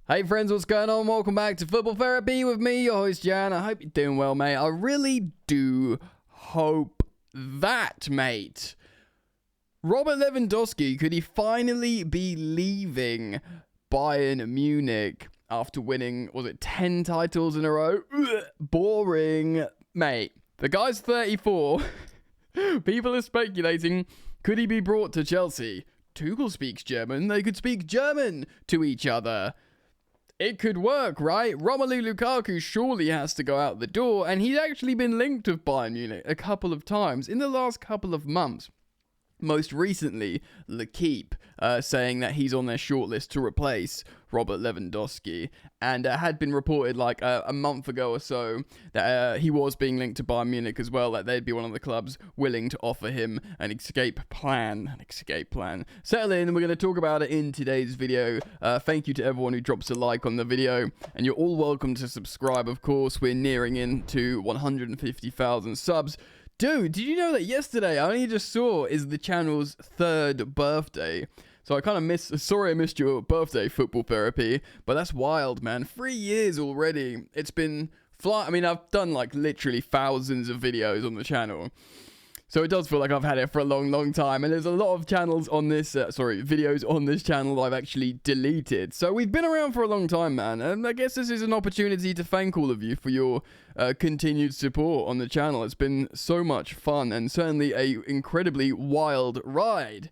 Hey friends, what's going on? Welcome back to Football Therapy with me, your host Jan. I hope you're doing well, mate. I really do hope that, mate. Robert Lewandowski, could he finally be leaving Bayern Munich after winning, 10 titles in a row? Ugh, boring, mate. The guy's 34. People are speculating, could he be brought to Chelsea? Tuchel speaks German. They could speak German to each other. It could work, right? Romelu Lukaku surely has to go out the door, and he's actually been linked with Bayern Munich a couple of times in the last couple of months. Most recently, L'Equipe saying that he's on their shortlist to replace Robert Lewandowski, and it had been reported like a month ago or so that he was being linked to Bayern Munich as well, that they'd be one of the clubs willing to offer him an escape plan. Settle in, we're going to talk about it in today's video. Thank you to everyone who drops a like on the video, and you're all welcome to subscribe, of course. We're nearing into 150,000 subs. Dude, did you know that yesterday, I only just saw, is the channel's 3rd birthday? So I kind of sorry I missed your birthday, Football Therapy, but that's wild, man. 3 years already. It's been I've done like literally thousands of videos on the channel. So it does feel like I've had it for a long, long time. And there's a lot of channels on this, videos on this channel I've actually deleted. So we've been around for a long time, man. And I guess this is an opportunity to thank all of you for your continued support on the channel. It's been so much fun and certainly a incredibly wild ride.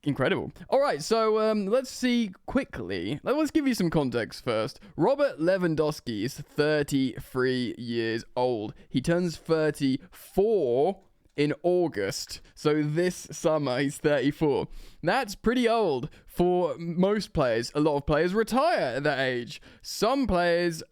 Incredible. All right, so let's see quickly. Let's give you some context first. Robert Lewandowski is 33 years old. He turns 34 in August. So this summer, he's 34. That's pretty old for most players. A lot of players retire at that age. Some players,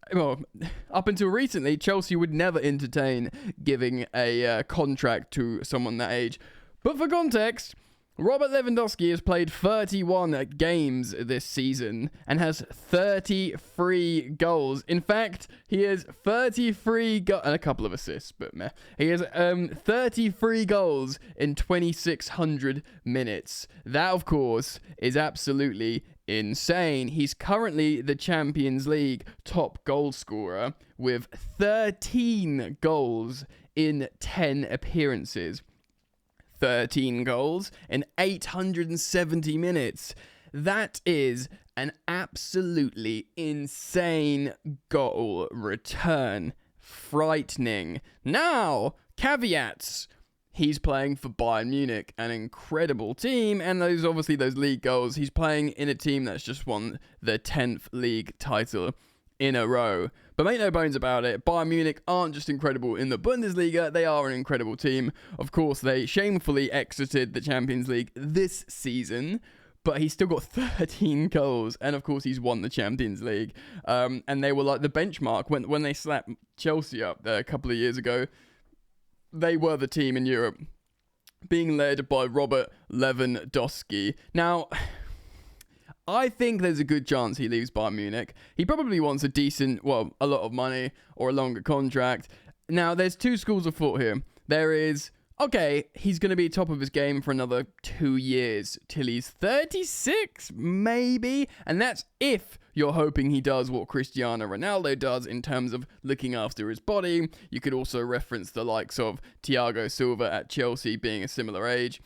up until recently, Chelsea would never entertain giving a contract to someone that age. But for context, Robert Lewandowski has played 31 games this season and has 33 goals. In fact, he has 33 goals and a couple of assists, but meh. He has 33 goals in 2,600 minutes. That, of course, is absolutely insane. He's currently the Champions League top goal scorer with 13 goals in 10 appearances. 13 goals in 870 minutes. That is an absolutely insane goal return. Frightening. Now, caveats. He's playing for Bayern Munich, an incredible team, and those league goals. He's playing in a team that's just won the 10th league title in a row. But make no bones about it, Bayern Munich aren't just incredible in the Bundesliga, they are an incredible team. Of course, they shamefully exited the Champions League this season, but he's still got 13 goals, and of course he's won the Champions League. And they were like the benchmark when they slapped Chelsea up there a couple of years ago. They were the team in Europe, being led by Robert Lewandowski. Now, I think there's a good chance he leaves Bayern Munich. He probably wants a lot of money or a longer contract. Now, there's two schools of thought here. There is, okay, he's going to be top of his game for another 2 years till he's 36, maybe. And that's if you're hoping he does what Cristiano Ronaldo does in terms of looking after his body. You could also reference the likes of Thiago Silva at Chelsea being a similar age.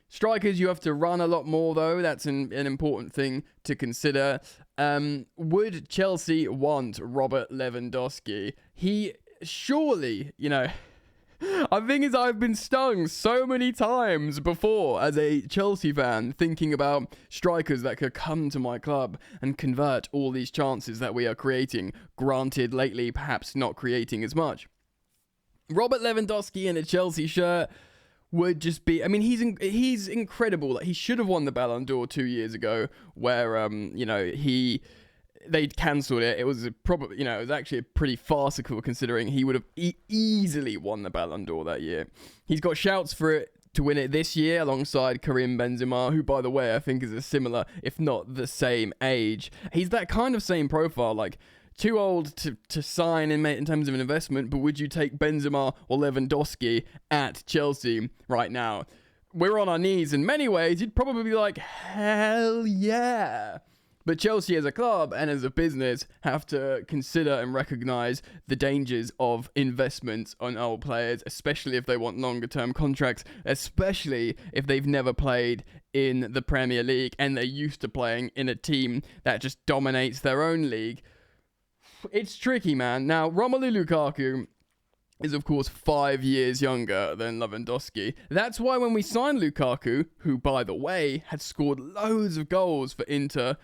Strikers, you have to run a lot more, though. That's an important thing to consider. Would Chelsea want Robert Lewandowski? He surely, I think I've been stung so many times before as a Chelsea fan, thinking about strikers that could come to my club and convert all these chances that we are creating. Granted, lately, perhaps not creating as much. Robert Lewandowski in a Chelsea shirt would just be, he's incredible. Like, he should have won the Ballon d'Or 2 years ago, where they cancelled it. It was probably, it was actually pretty farcical considering he would have easily won the Ballon d'Or that year. He's got shouts for it to win it this year alongside Karim Benzema, who, by the way, I think is a similar, if not the same age. He's that kind of same profile, like too old to sign in terms of an investment, but would you take Benzema or Lewandowski at Chelsea right now? We're on our knees in many ways. You'd probably be like, hell yeah. But Chelsea as a club and as a business have to consider and recognise the dangers of investments on old players, especially if they want longer term contracts, especially if they've never played in the Premier League and they're used to playing in a team that just dominates their own league. It's tricky, man. Now, Romelu Lukaku is, of course, 5 years younger than Lewandowski. That's why when we signed Lukaku, who, by the way, had scored loads of goals for Inter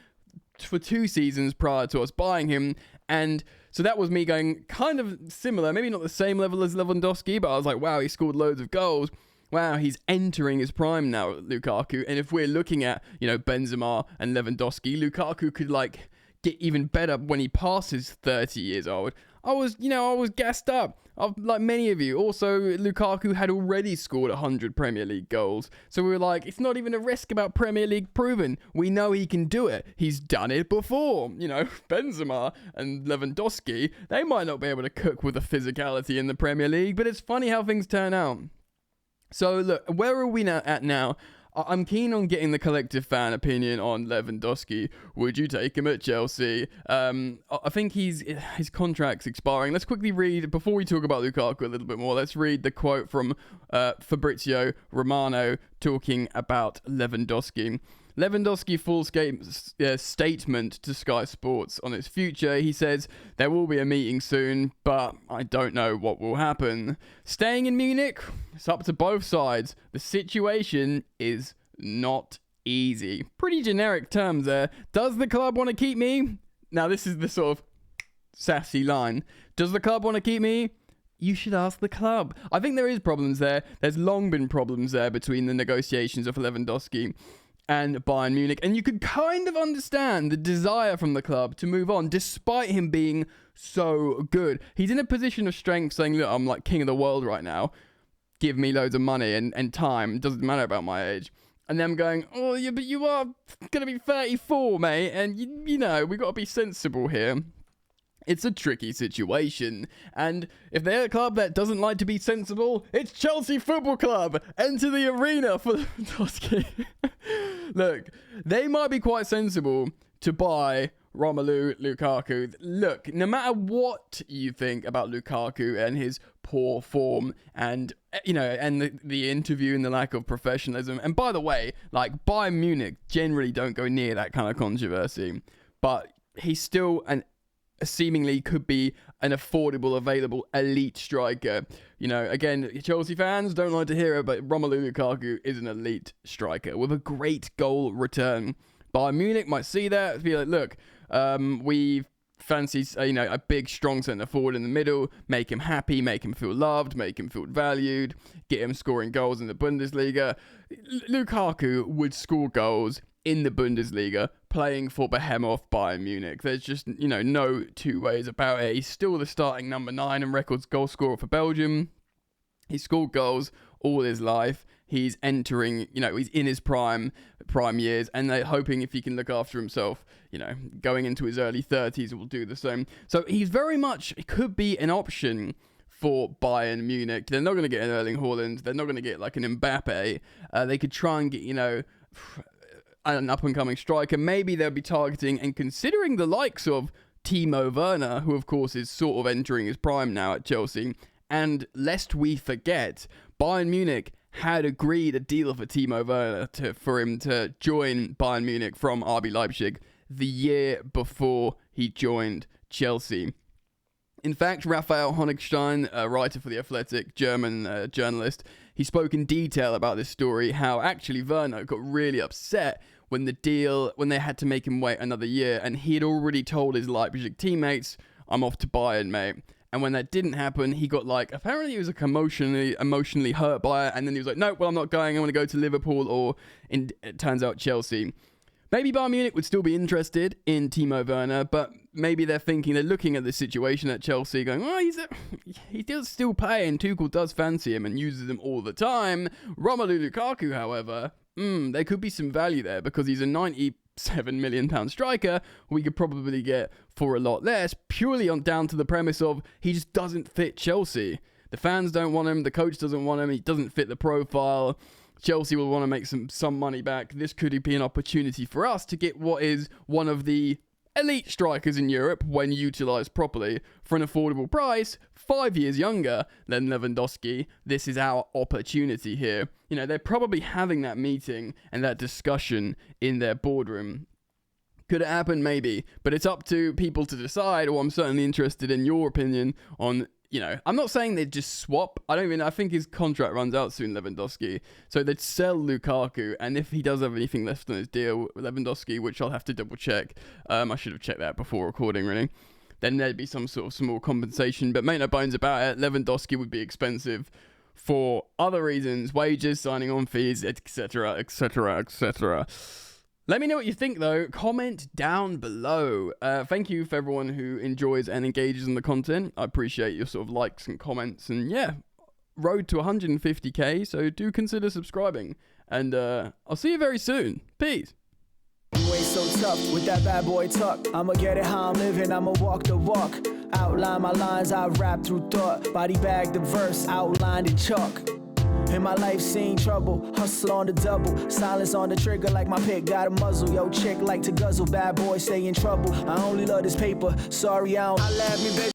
for 2 seasons prior to us buying him, and so that was me going kind of similar, maybe not the same level as Lewandowski, but I was like, wow, he scored loads of goals. Wow, he's entering his prime now, Lukaku. And if we're looking at, Benzema and Lewandowski, Lukaku could, get even better when he passes 30 years old. I was gassed up. Like many of you. Also, Lukaku had already scored 100 Premier League goals. So we were like, it's not even a risk about Premier League proven. We know he can do it. He's done it before. Benzema and Lewandowski, they might not be able to cook with the physicality in the Premier League, but it's funny how things turn out. So look, where are we at now? I'm keen on getting the collective fan opinion on Lewandowski. Would you take him at Chelsea? I think his contract's expiring. Let's quickly read, before we talk about Lukaku a little bit more, let's read the quote from Fabrizio Romano talking about Lewandowski. Lewandowski full statement to Sky Sports on his future. He says, there will be a meeting soon, but I don't know what will happen. Staying in Munich, it's up to both sides. The situation is not easy. Pretty generic terms there. Does the club want to keep me? Now, this is the sort of sassy line. Does the club want to keep me? You should ask the club. I think there is problems there. There's long been problems there between the negotiations of Lewandowski and Bayern Munich, and you could kind of understand the desire from the club to move on despite him being so good. He's in a position of strength saying, look, I'm like king of the world right now, give me loads of money and time, doesn't matter about my age. And them going, oh yeah, but you are gonna be 34, mate, and we got to be sensible here. It's a tricky situation, and if they're a club that doesn't like to be sensible, it's Chelsea Football Club. Enter the arena for Lewandowski. Look, they might be quite sensible to buy Romelu Lukaku. Look, no matter what you think about Lukaku and his poor form and, and the interview and the lack of professionalism, and by the way, Bayern Munich generally don't go near that kind of controversy, but he's still seemingly could be an affordable, available, elite striker. Again, Chelsea fans don't like to hear it, but Romelu Lukaku is an elite striker with a great goal return. Bayern Munich might see that, be like, look, we fancy, a big, strong centre forward in the middle, make him happy, make him feel loved, make him feel valued, get him scoring goals in the Bundesliga. Lukaku would score goals in the Bundesliga, playing for Behemoth Bayern Munich. There's just, no two ways about it. He's still the starting number 9 and records goal scorer for Belgium. He scored goals all his life. He's entering, he's in his prime years, and they're hoping if he can look after himself, going into his early 30s, it will do the same. So he's very much, it could be an option for Bayern Munich. They're not going to get an Erling Haaland. They're not going to get like an Mbappe. They could try and get, an up-and-coming striker. Maybe they'll be targeting and considering the likes of Timo Werner, who of course is sort of entering his prime now at Chelsea. And lest we forget, Bayern Munich had agreed a deal for Timo Werner for him to join Bayern Munich from RB Leipzig the year before he joined Chelsea. In fact, Raphael Honigstein, a writer for The Athletic, German journalist, he spoke in detail about this story, how actually Werner got really upset when they had to make him wait another year, and he had already told his Leipzig teammates, I'm off to Bayern, mate. And when that didn't happen, he got apparently he was emotionally hurt by it, and then he was like, no, well, I'm not going, I want to go to Liverpool, or it turns out Chelsea. Maybe Bayern Munich would still be interested in Timo Werner, but maybe they're looking at the situation at Chelsea going, oh, he does still play and Tuchel does fancy him and uses him all the time. Romelu Lukaku, however, there could be some value there because he's a £97 million striker we could probably get for a lot less, purely down to the premise of he just doesn't fit Chelsea. The fans don't want him, the coach doesn't want him, he doesn't fit the profile. Chelsea will want to make some money back. This could be an opportunity for us to get what is one of the elite strikers in Europe when utilised properly for an affordable price, 5 years younger than Lewandowski. This is our opportunity here. You know, they're probably having that meeting and that discussion in their boardroom. Could it happen? Maybe. But it's up to people to decide, or I'm certainly interested in your opinion on, you know, I'm not saying they'd just swap. I think his contract runs out soon, Lewandowski. So they'd sell Lukaku, and if he does have anything left on his deal, Lewandowski, which I'll have to double check. I should have checked that before recording, really. Then there'd be some sort of small compensation. But make no bones about it, Lewandowski would be expensive for other reasons, wages, signing on fees, etc., etc., etc. Let me know what you think, though. Comment down below. Thank you for everyone who enjoys and engages in the content. I appreciate your sort of likes and comments. And yeah, road to 150k, so do consider subscribing. And I'll see you very soon. Peace. You ain't so tough with that bad boy talk. I'ma get it how I'm living, I'ma walk the walk. Outline my lines, I rap through thought. Body bag the verse, outlined in chalk. In my life, seen trouble, hustle on the double. Silence on the trigger like my pick got a muzzle. Yo, chick like to guzzle, bad boy stay in trouble. I only love this paper, sorry I don't. I laugh me, baby.